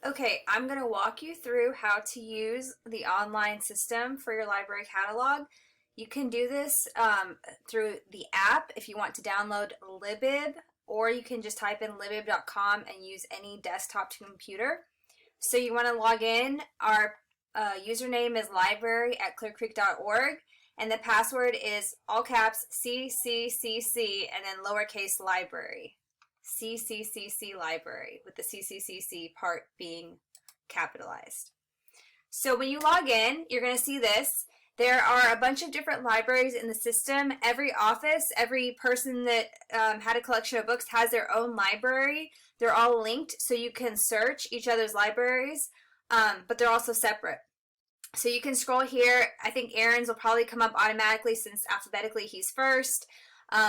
Okay, I'm going to walk you through how to use the online system for your library catalog. You can do this through the app if you want to download Libib, or you can just type in libib.com and use any desktop computer. So you want to log in. Our username is library@clearcreek.org, and the password is all caps CCCC and then lowercase library. CCCC library, with the CCCC part being capitalized. So when you log in, you're going to see this. There are a bunch of different libraries in the system. Every office, every person that had a collection of books has their own library. They're all linked so you can search each other's libraries, but they're also separate. So you can scroll here. I think Aaron's will probably come up automatically since alphabetically he's first.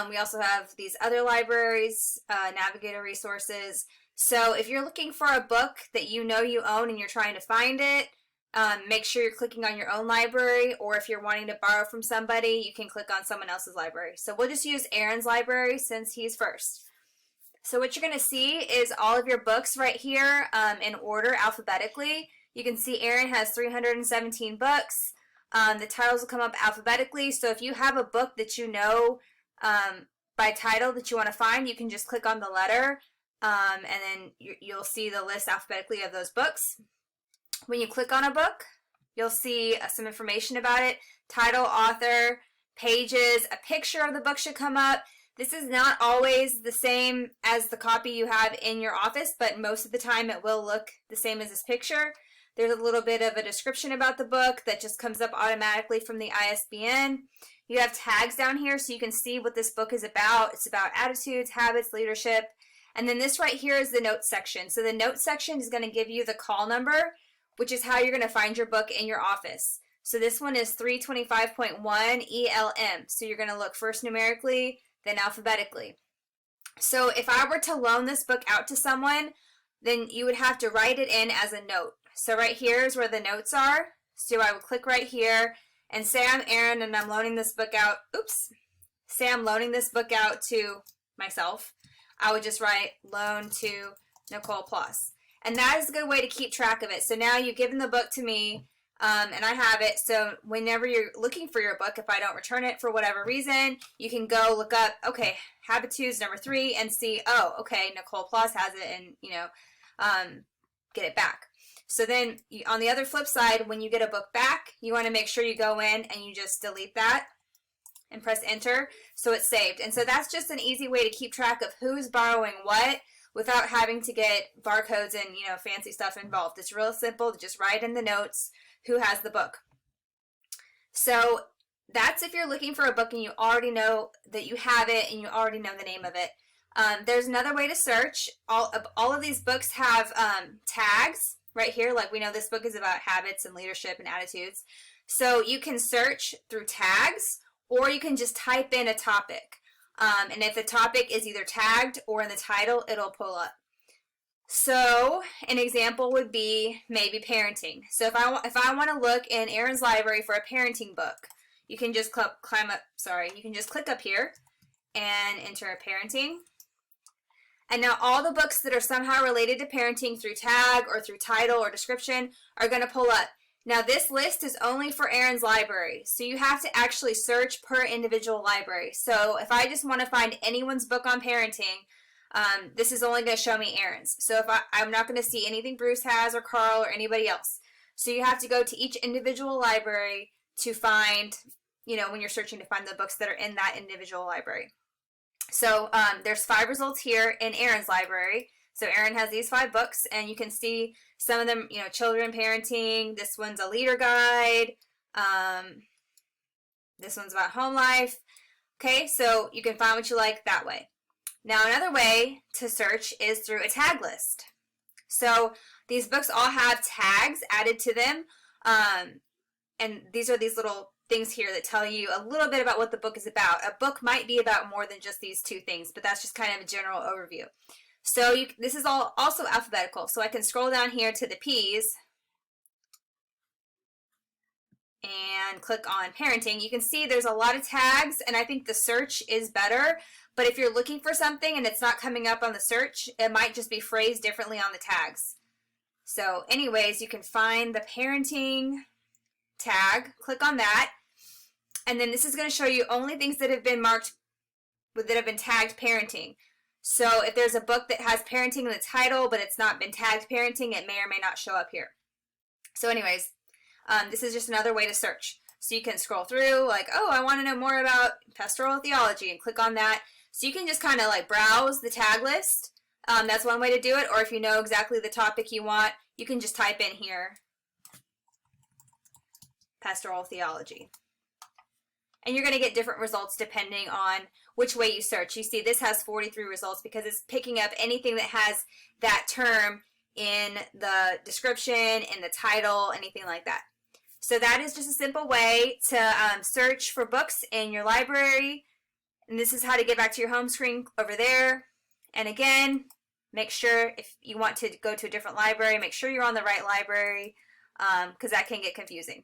We also have these other libraries, Navigator resources. So if you're looking for a book that you know you own and you're trying to find it, make sure you're clicking on your own library, or if you're wanting to borrow from somebody, you can click on someone else's library. So we'll just use Aaron's library since he's first. So what you're going to see is all of your books right here in order alphabetically. You can see Aaron has 317 books. The titles will come up alphabetically. So if you have a book that you know by title that you want to find, you can just click on the letter and then you'll see the list alphabetically of those books. When you click on a book, you'll see some information about it, title, author, pages, a picture of the book should come up. This is not always the same as the copy you have in your office, but most of the time it will look the same as this picture. There's a little bit of a description about the book that just comes up automatically from the ISBN. You have tags down here so you can see what this book is about. It's about attitudes, habits, leadership. And then this right here is the notes section. So the notes section is going to give you the call number, which is how you're going to find your book in your office. So this one is 325.1 ELM. So you're going to look first numerically, then alphabetically. So if I were to loan this book out to someone, then you would have to write it in as a note. So right here is where the notes are. So I would click right here and say I'm Aaron and I'm loaning this book out. Oops. Say I'm loaning this book out to myself. I would just write loan to Nicole Plus. And that is a good way to keep track of it. So now you've given the book to me and I have it. So whenever you're looking for your book, if I don't return it for whatever reason, you can go look up, okay, Habitudes number 3 and see, oh, okay, Nicole Plus has it and, get it back. So then on the other flip side, when you get a book back, you want to make sure you go in and you just delete that and press enter so it's saved. And so that's just an easy way to keep track of who's borrowing what without having to get barcodes and fancy stuff involved. It's real simple to just write in the notes who has the book. So that's if you're looking for a book and you already know that you have it and you already know the name of it. There's another way to search. All of these books have tags right here, like we know this book is about habits and leadership and attitudes. So you can search through tags, or you can just type in a topic. And if the topic is either tagged or in the title, it'll pull up. So an example would be maybe parenting. So if I want to look in Aaron's library for a parenting book, you can just you can just click up here and enter a parenting. And now all the books that are somehow related to parenting through tag or through title or description are going to pull up. Now this list is only for Aaron's library, so you have to actually search per individual library. So if I just want to find anyone's book on parenting, this is only going to show me Aaron's. So if I'm not going to see anything Bruce has or Carl or anybody else. So you have to go to each individual library to find, when you're searching to find the books that are in that individual library. So there's 5 results here in Aaron's library. So Aaron has these 5 books, and you can see some of them, children parenting. This one's a leader guide. This one's about home life. Okay, so you can find what you like that way. Now another way to search is through a tag list. So these books all have tags added to them, and these are these little things here that tell you a little bit about what the book is about. A book might be about more than just these 2 things, but that's just kind of a general overview. So this is all also alphabetical. So I can scroll down here to the P's and click on parenting. You can see there's a lot of tags, and I think the search is better. But if you're looking for something and it's not coming up on the search, it might just be phrased differently on the tags. So anyways, you can find the parenting tag, click on that, and then this is going to show you only things that have been marked, that have been tagged parenting. So if there's a book that has parenting in the title, but it's not been tagged parenting, it may or may not show up here. So anyways, this is just another way to search. So you can scroll through like, oh, I want to know more about pastoral theology, and click on that. So you can just kind of like browse the tag list. That's one way to do it. Or if you know exactly the topic you want, you can just type in here, pastoral theology. And you're going to get different results depending on which way you search. You see this has 43 results because it's picking up anything that has that term in the description, in the title, anything like that. So that is just a simple way to search for books in your library. And this is how to get back to your home screen over there. And again, make sure if you want to go to a different library, make sure you're on the right library because that can get confusing.